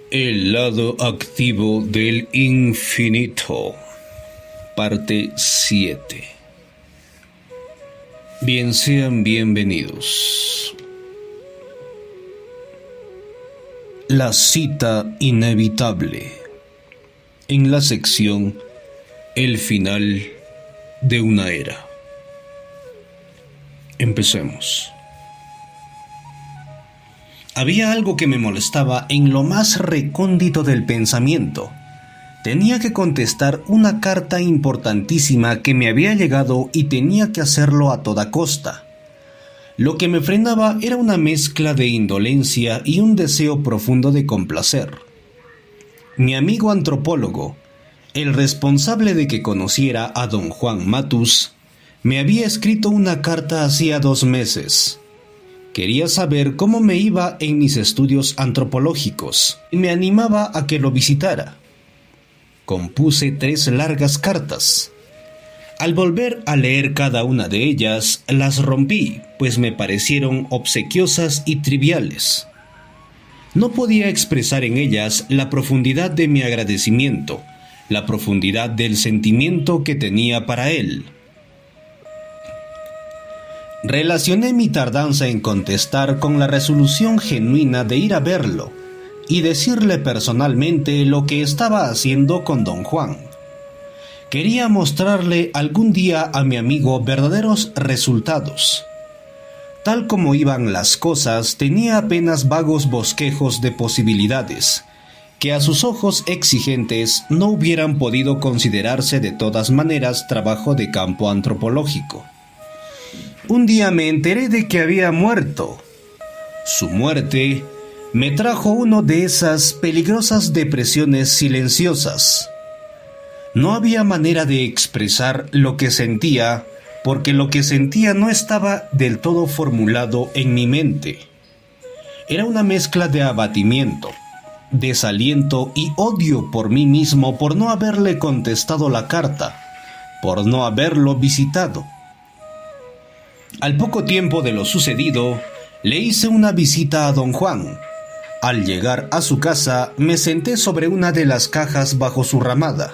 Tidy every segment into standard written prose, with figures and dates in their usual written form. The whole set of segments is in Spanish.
El lado activo del infinito. Parte 7. Bien, sean bienvenidos. La cita inevitable. En la sección El final de una era. Empecemos. Había algo que me molestaba en lo más recóndito del pensamiento. Tenía que contestar una carta importantísima que me había llegado y tenía que hacerlo a toda costa. Lo que me frenaba era una mezcla de indolencia y un deseo profundo de complacer. Mi amigo antropólogo, el responsable de que conociera a don Juan Matus, me había escrito una carta hacía 2 meses. Quería saber cómo me iba en mis estudios antropológicos y me animaba a que lo visitara. Compuse 3 largas cartas. Al volver a leer cada una de ellas, las rompí, pues me parecieron obsequiosas y triviales. No podía expresar en ellas la profundidad de mi agradecimiento, la profundidad del sentimiento que tenía para él. Relacioné mi tardanza en contestar con la resolución genuina de ir a verlo y decirle personalmente lo que estaba haciendo con don Juan. Quería mostrarle algún día a mi amigo verdaderos resultados. Tal como iban las cosas, tenía apenas vagos bosquejos de posibilidades, que a sus ojos exigentes no hubieran podido considerarse de todas maneras trabajo de campo antropológico. Un día me enteré de que había muerto. Su muerte me trajo una de esas peligrosas depresiones silenciosas. No había manera de expresar lo que sentía, porque lo que sentía no estaba del todo formulado en mi mente. Era una mezcla de abatimiento, desaliento y odio por mí mismo por no haberle contestado la carta, por no haberlo visitado. Al poco tiempo de lo sucedido, le hice una visita a don Juan. Al llegar a su casa, me senté sobre una de las cajas bajo su ramada.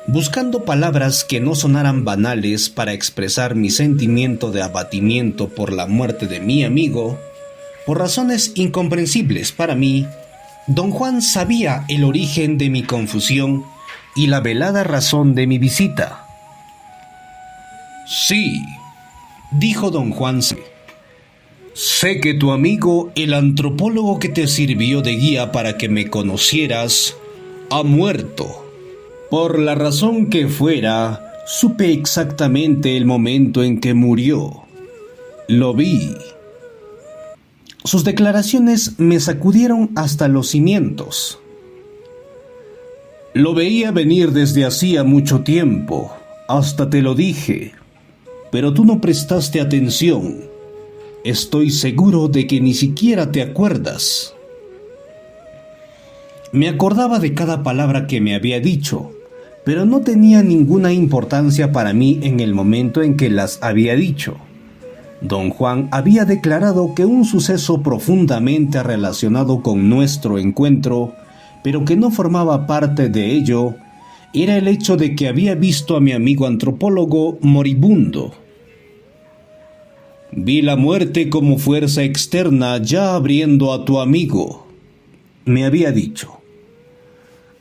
Buscando palabras que no sonaran banales para expresar mi sentimiento de abatimiento por la muerte de mi amigo, por razones incomprensibles para mí, don Juan sabía el origen de mi confusión y la velada razón de mi visita. Sí, dijo don Juan, sé que tu amigo, el antropólogo que te sirvió de guía para que me conocieras, ha muerto. Por la razón que fuera, supe exactamente el momento en que murió. Lo vi. Sus declaraciones me sacudieron hasta los cimientos. Lo veía venir desde hacía mucho tiempo, hasta te lo dije. Pero tú no prestaste atención. Estoy seguro de que ni siquiera te acuerdas. Me acordaba de cada palabra que me había dicho, pero no tenía ninguna importancia para mí en el momento en que las había dicho. Don Juan había declarado que un suceso profundamente relacionado con nuestro encuentro, pero que no formaba parte de ello, era el hecho de que había visto a mi amigo antropólogo moribundo. Vi la muerte como fuerza externa ya abriendo a tu amigo, me había dicho.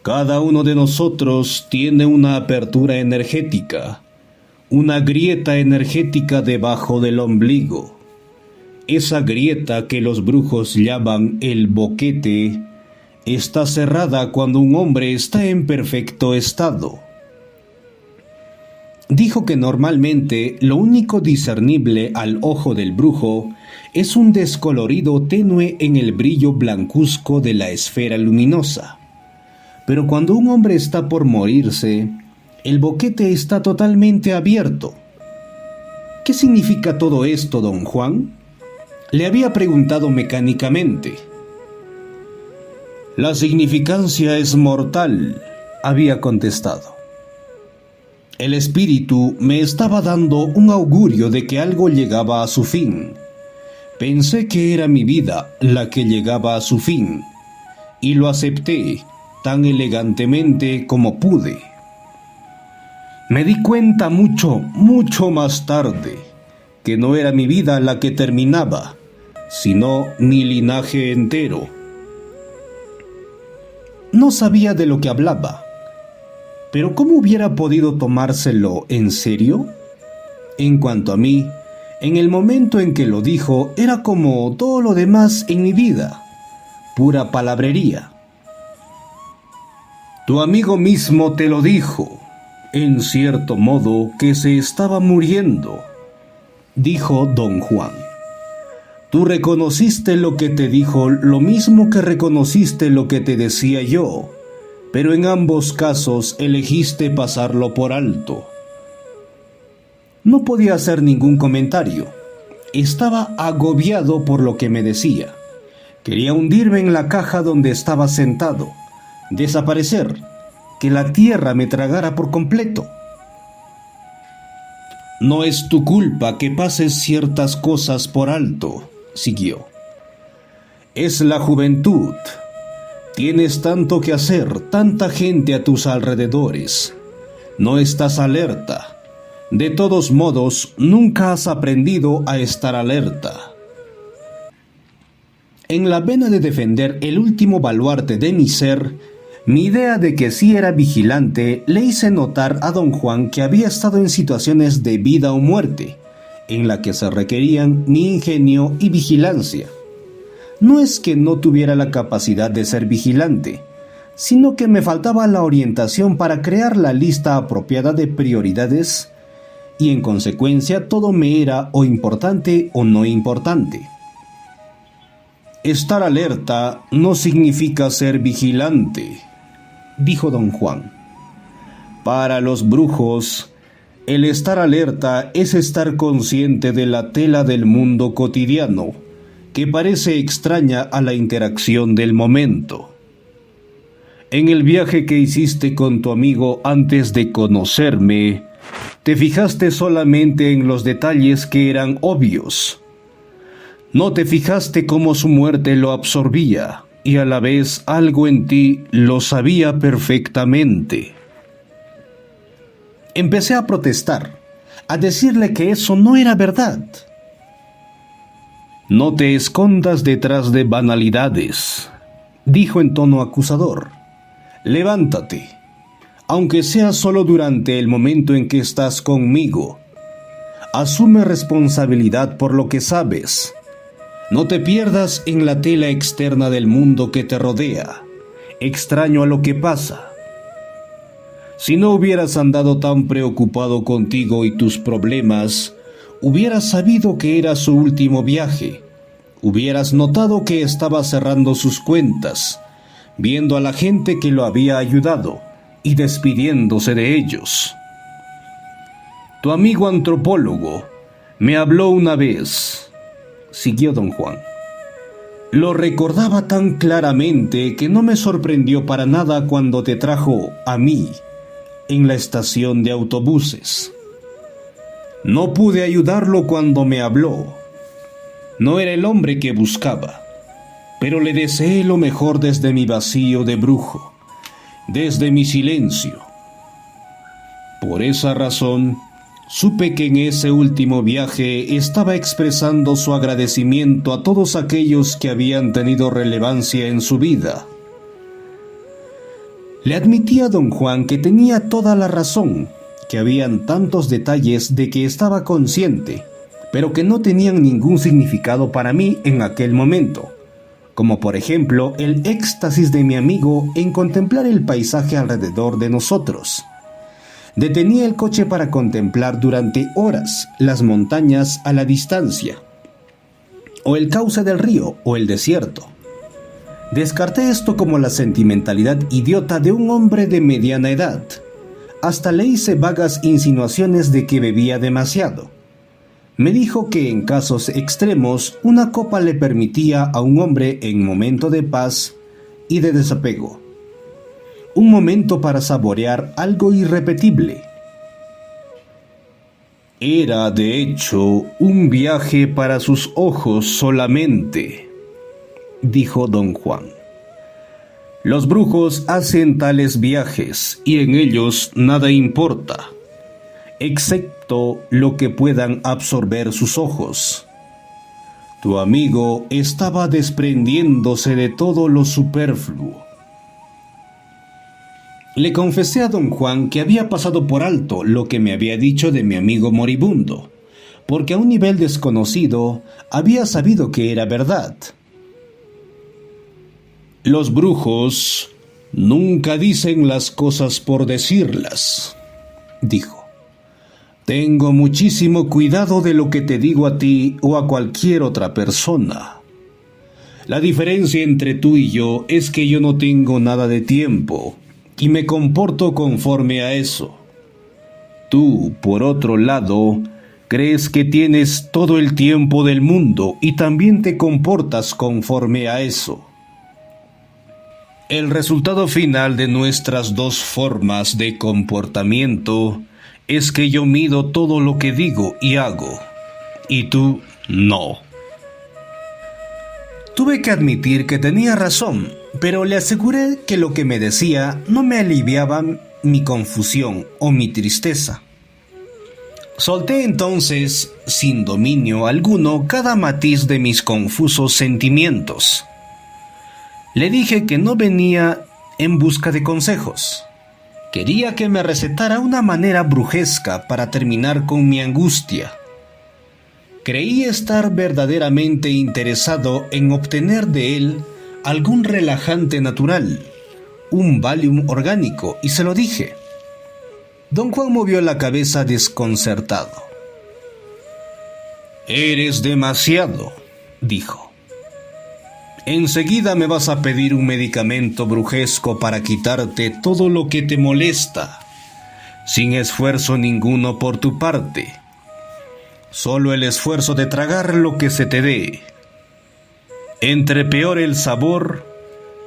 Cada uno de nosotros tiene una apertura energética, una grieta energética debajo del ombligo. Esa grieta que los brujos llaman el boquete está cerrada cuando un hombre está en perfecto estado. Dijo que normalmente lo único discernible al ojo del brujo es un descolorido tenue en el brillo blancuzco de la esfera luminosa. Pero cuando un hombre está por morirse, el boquete está totalmente abierto. ¿Qué significa todo esto, don Juan? Le había preguntado mecánicamente. La significancia es mortal, había contestado. El espíritu me estaba dando un augurio de que algo llegaba a su fin. Pensé que era mi vida la que llegaba a su fin, y lo acepté tan elegantemente como pude. Me di cuenta mucho más tarde que no era mi vida la que terminaba, sino mi linaje entero. No sabía de lo que hablaba, pero ¿cómo hubiera podido tomárselo en serio? En cuanto a mí, en el momento en que lo dijo, era como todo lo demás en mi vida, pura palabrería. Tu amigo mismo te lo dijo, en cierto modo, que se estaba muriendo, dijo don Juan. Tú reconociste lo que te dijo, lo mismo que reconociste lo que te decía yo, pero en ambos casos elegiste pasarlo por alto. No podía hacer ningún comentario. Estaba agobiado por lo que me decía. Quería hundirme en la caja donde estaba sentado, desaparecer, que la tierra me tragara por completo. No es tu culpa que pases ciertas cosas por alto, siguió. Es la juventud. Tienes tanto que hacer, tanta gente a tus alrededores. No estás alerta. De todos modos, nunca has aprendido a estar alerta. En la vena de defender el último baluarte de mi ser, mi idea de que sí era vigilante le hice notar a don Juan que había estado en situaciones de vida o muerte, en la que se requerían mi ingenio y vigilancia. No es que no tuviera la capacidad de ser vigilante, sino que me faltaba la orientación para crear la lista apropiada de prioridades y en consecuencia todo me era o importante o no importante. Estar alerta no significa ser vigilante, dijo don Juan. Para los brujos, el estar alerta es estar consciente de la tela del mundo cotidiano, que parece extraña a la interacción del momento. En el viaje que hiciste con tu amigo antes de conocerme, te fijaste solamente en los detalles que eran obvios. No te fijaste cómo su muerte lo absorbía y a la vez algo en ti lo sabía perfectamente. Empecé a protestar, a decirle que eso no era verdad. No te escondas detrás de banalidades, dijo en tono acusador. Levántate. Aunque sea solo durante el momento en que estás conmigo. Asume responsabilidad por lo que sabes. No te pierdas en la tela externa del mundo que te rodea, extraño a lo que pasa. Si no hubieras andado tan preocupado contigo y tus problemas, hubieras sabido que era su último viaje. Hubieras notado que estaba cerrando sus cuentas, viendo a la gente que lo había ayudado y despidiéndose de ellos. Tu amigo antropólogo me habló una vez, siguió don Juan. Lo recordaba tan claramente que no me sorprendió para nada cuando te trajo a mí en la estación de autobuses. No pude ayudarlo cuando me habló. No era el hombre que buscaba, pero le deseé lo mejor desde mi vacío de brujo, desde mi silencio. Por esa razón, supe que en ese último viaje estaba expresando su agradecimiento a todos aquellos que habían tenido relevancia en su vida. Le admití a don Juan que tenía toda la razón, que habían tantos detalles de que estaba consciente, pero que no tenían ningún significado para mí en aquel momento, como por ejemplo el éxtasis de mi amigo en contemplar el paisaje alrededor de nosotros. Detenía el coche para contemplar durante horas las montañas a la distancia, o el cauce del río, o el desierto. Descarté esto como la sentimentalidad idiota de un hombre de mediana edad. Hasta le hice vagas insinuaciones de que bebía demasiado. Me dijo que en casos extremos una copa le permitía a un hombre en momento de paz y de desapego. Un momento para saborear algo irrepetible. Era, de hecho, un viaje para sus ojos solamente, dijo don Juan. Los brujos hacen tales viajes y en ellos nada importa, excepto lo que puedan absorber sus ojos. Tu amigo estaba desprendiéndose de todo lo superfluo. Le confesé a don Juan que había pasado por alto lo que me había dicho de mi amigo moribundo, porque a un nivel desconocido había sabido que era verdad. Los brujos nunca dicen las cosas por decirlas, dijo. Tengo muchísimo cuidado de lo que te digo a ti o a cualquier otra persona. La diferencia entre tú y yo es que yo no tengo nada de tiempo y me comporto conforme a eso. Tú, por otro lado, crees que tienes todo el tiempo del mundo y también te comportas conforme a eso. El resultado final de nuestras dos formas de comportamiento es que yo mido todo lo que digo y hago, y tú no. Tuve que admitir que tenía razón, pero le aseguré que lo que me decía no me aliviaba mi confusión o mi tristeza. Solté entonces, sin dominio alguno, cada matiz de mis confusos sentimientos. Le dije que no venía en busca de consejos. Quería que me recetara una manera brujesca para terminar con mi angustia. Creí estar verdaderamente interesado en obtener de él algún relajante natural, un Valium orgánico, y se lo dije. Don Juan movió la cabeza desconcertado. «Eres demasiado», dijo. «Enseguida me vas a pedir un medicamento brujesco para quitarte todo lo que te molesta, sin esfuerzo ninguno por tu parte. Solo el esfuerzo de tragar lo que se te dé. Entre peor el sabor,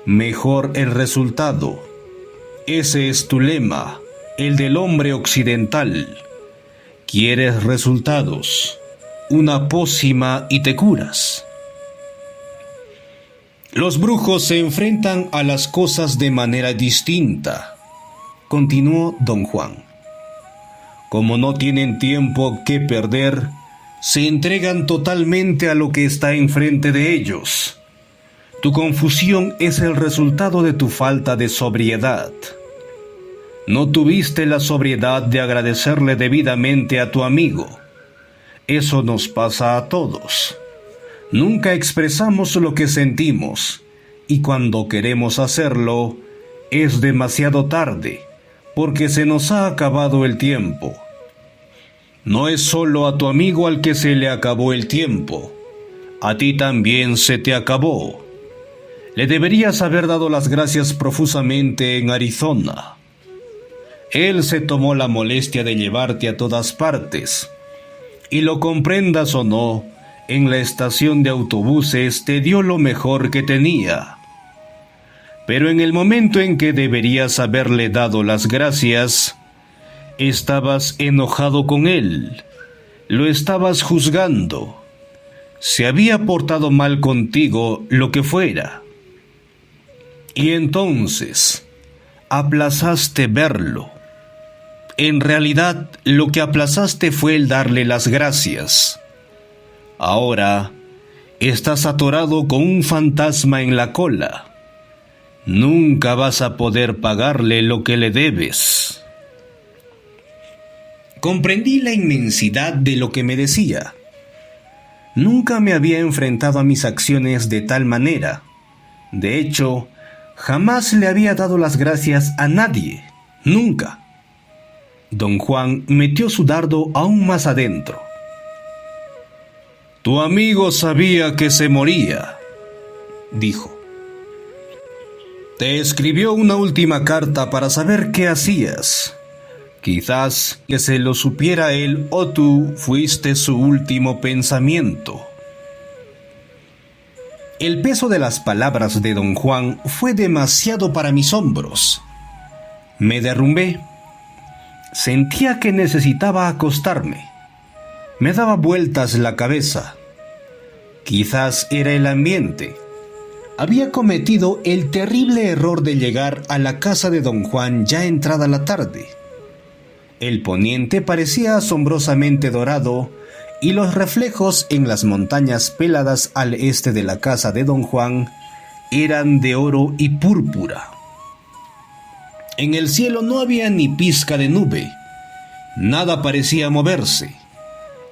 mejor el resultado. Ese es tu lema, el del hombre occidental. ¿Quieres resultados? Una pócima y te curas». Los brujos se enfrentan a las cosas de manera distinta, continuó don Juan. Como no tienen tiempo que perder, se entregan totalmente a lo que está enfrente de ellos. Tu confusión es el resultado de tu falta de sobriedad. No tuviste la sobriedad de agradecerle debidamente a tu amigo. Eso nos pasa a todos. Nunca expresamos lo que sentimos, y cuando queremos hacerlo, es demasiado tarde, porque se nos ha acabado el tiempo. No es solo a tu amigo al que se le acabó el tiempo, a ti también se te acabó. Le deberías haber dado las gracias profusamente en Arizona. Él se tomó la molestia de llevarte a todas partes, y lo comprendas o no, en la estación de autobuses te dio lo mejor que tenía. Pero en el momento en que deberías haberle dado las gracias, estabas enojado con él, lo estabas juzgando. Se había portado mal contigo, lo que fuera. Y entonces, aplazaste verlo. En realidad, lo que aplazaste fue el darle las gracias. Ahora, estás atorado con un fantasma en la cola. Nunca vas a poder pagarle lo que le debes. Comprendí la inmensidad de lo que me decía. Nunca me había enfrentado a mis acciones de tal manera. De hecho, jamás le había dado las gracias a nadie. Nunca. Don Juan metió su dardo aún más adentro. Tu amigo sabía que se moría, dijo. Te escribió una última carta para saber qué hacías. Quizás que se lo supiera él o tú fuiste su último pensamiento. El peso de las palabras de don Juan fue demasiado para mis hombros. Me derrumbé. Sentía que necesitaba acostarme. Me daba vueltas la cabeza. Quizás era el ambiente. había cometido el terrible error de llegar a la casa de don Juan ya entrada la tarde. El poniente parecía asombrosamente dorado y los reflejos en las montañas peladas al este de la casa de don Juan eran de oro y púrpura. En el cielo no había ni pizca de nube, nada parecía moverse.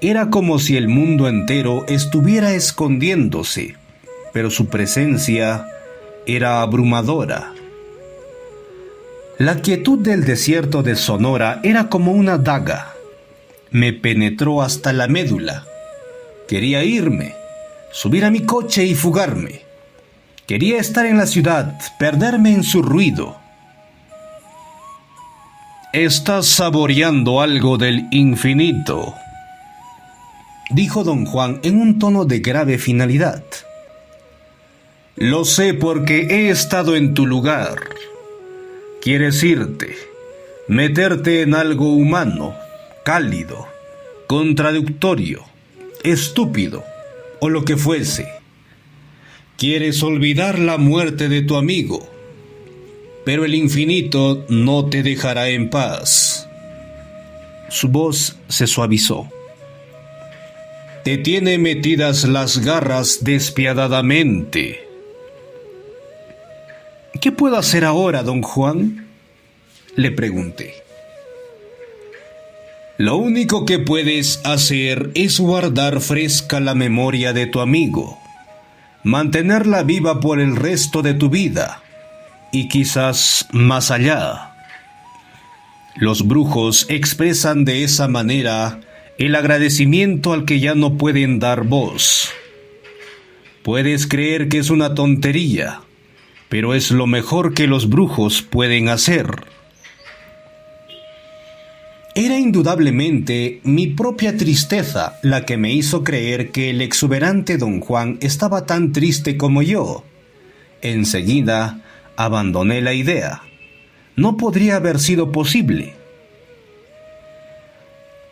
Era como si el mundo entero estuviera escondiéndose, pero su presencia era abrumadora. La quietud del desierto de Sonora era como una daga. Me penetró hasta la médula. Quería irme, subir a mi coche y fugarme. Quería estar en la ciudad, perderme en su ruido. «Estás saboreando algo del infinito», dijo don Juan en un tono de grave finalidad. «Lo sé porque he estado en tu lugar. Quieres irte, meterte en algo humano, cálido, contradictorio, estúpido, o lo que fuese. Quieres olvidar la muerte de tu amigo, pero el infinito no te dejará en paz». Su voz se suavizó. «Te tiene metidas las garras despiadadamente». «¿Qué puedo hacer ahora, don Juan?», le pregunté. «Lo único que puedes hacer es guardar fresca la memoria de tu amigo, mantenerla viva por el resto de tu vida, y quizás más allá. Los brujos expresan de esa manera el agradecimiento al que ya no pueden dar voz. Puedes creer que es una tontería, pero es lo mejor que los brujos pueden hacer». Era indudablemente mi propia tristeza la que me hizo creer que el exuberante don Juan estaba tan triste como yo. Enseguida abandoné la idea. No podría haber sido posible.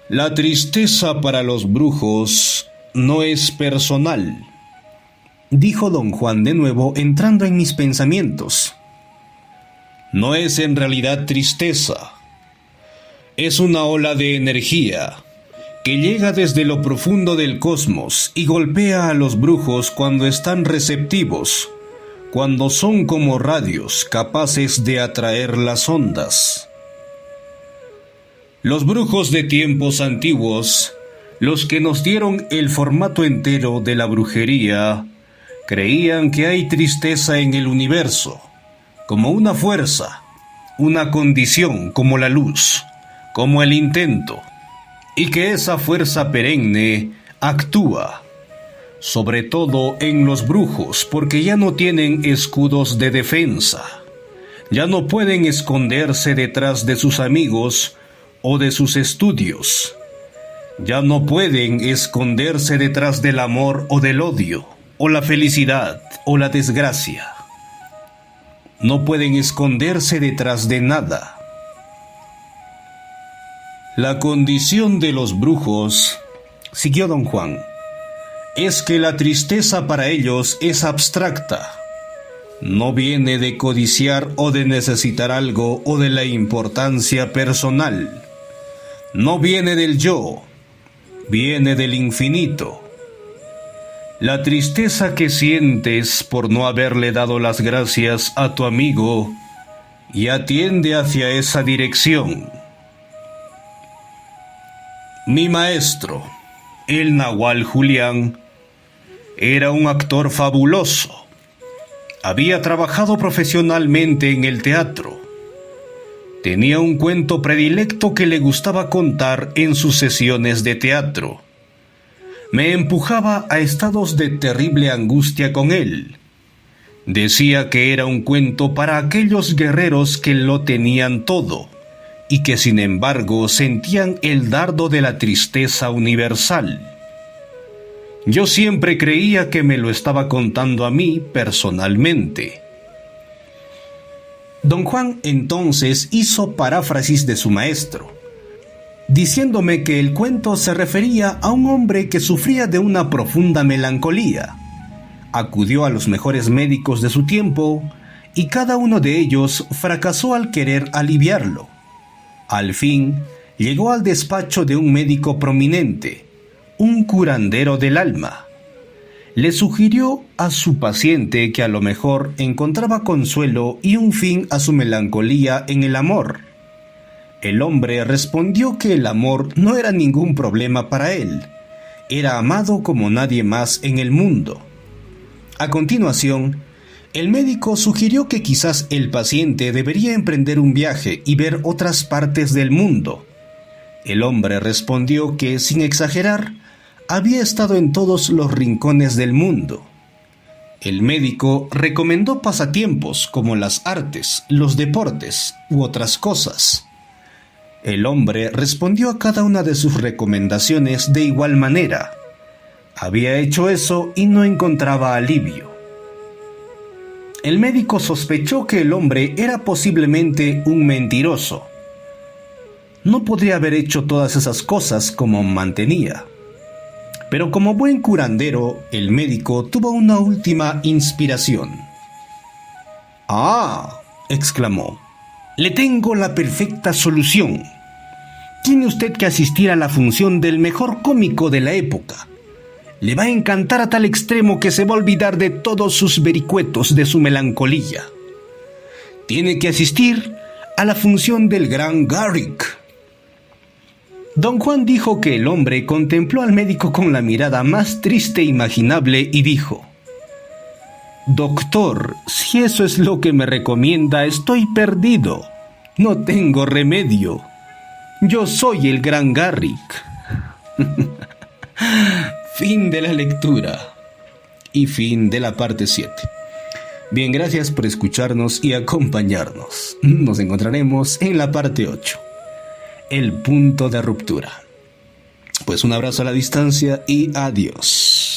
«La tristeza para los brujos no es personal», dijo don Juan de nuevo entrando en mis pensamientos. «No es en realidad tristeza. Es una ola de energía que llega desde lo profundo del cosmos y golpea a los brujos cuando están receptivos, cuando son como radios capaces de atraer las ondas. Los brujos de tiempos antiguos, los que nos dieron el formato entero de la brujería, creían que hay tristeza en el universo, como una fuerza, una condición como la luz, como el intento, y que esa fuerza perenne actúa, sobre todo en los brujos, porque ya no tienen escudos de defensa, ya no pueden esconderse detrás de sus amigos o de sus estudios, ya no pueden esconderse detrás del amor o del odio, o la felicidad o la desgracia. No pueden esconderse detrás de nada. La condición de los brujos, siguió don Juan, es que la tristeza para ellos es abstracta. No viene de codiciar o de necesitar algo o de la importancia personal. No viene del yo, viene del infinito. La tristeza que sientes por no haberle dado las gracias a tu amigo ya tiende hacia esa dirección. Mi maestro, el Nahual Julián, era un actor fabuloso. Había trabajado profesionalmente en el teatro. Tenía un cuento predilecto que le gustaba contar en sus sesiones de teatro. Me empujaba a estados de terrible angustia con él. Decía que era un cuento para aquellos guerreros que lo tenían todo y que sin embargo sentían el dardo de la tristeza universal. Yo siempre creía que me lo estaba contando a mí personalmente. Don Juan entonces hizo paráfrasis de su maestro, diciéndome que el cuento se refería a un hombre que sufría de una profunda melancolía, Acudió a los mejores médicos de su tiempo y cada uno de ellos fracasó al querer aliviarlo. Al fin, llegó al despacho de un médico prominente, un curandero del alma. Le sugirió a su paciente que a lo mejor encontraba consuelo y un fin a su melancolía en el amor. El hombre respondió que el amor no era ningún problema para él. Era amado como nadie más en el mundo. A continuación, el médico sugirió que quizás el paciente debería emprender un viaje y ver otras partes del mundo. El hombre respondió que, sin exagerar, había estado en todos los rincones del mundo. El médico recomendó pasatiempos como las artes, los deportes u otras cosas. El hombre respondió a cada una de sus recomendaciones de igual manera. Había hecho eso y no encontraba alivio. El médico sospechó que el hombre era posiblemente un mentiroso. No podría haber hecho todas esas cosas como mantenía. Pero como buen curandero, el médico tuvo una última inspiración. «¡Ah!», exclamó. «Le tengo la perfecta solución. Tiene usted que asistir a la función del mejor cómico de la época. Le va a encantar a tal extremo que se va a olvidar de todos sus vericuetos, de su melancolía. Tiene que asistir a la función del gran Garrick». Don Juan dijo que el hombre contempló al médico con la mirada más triste imaginable y dijo: «Doctor, si eso es lo que me recomienda, estoy perdido. No tengo remedio. Yo soy el gran Garrick». Fin de la lectura y fin de la parte 7. Bien, gracias por escucharnos y acompañarnos. Nos encontraremos en la parte 8. El punto de ruptura. Pues un abrazo a la distancia y adiós.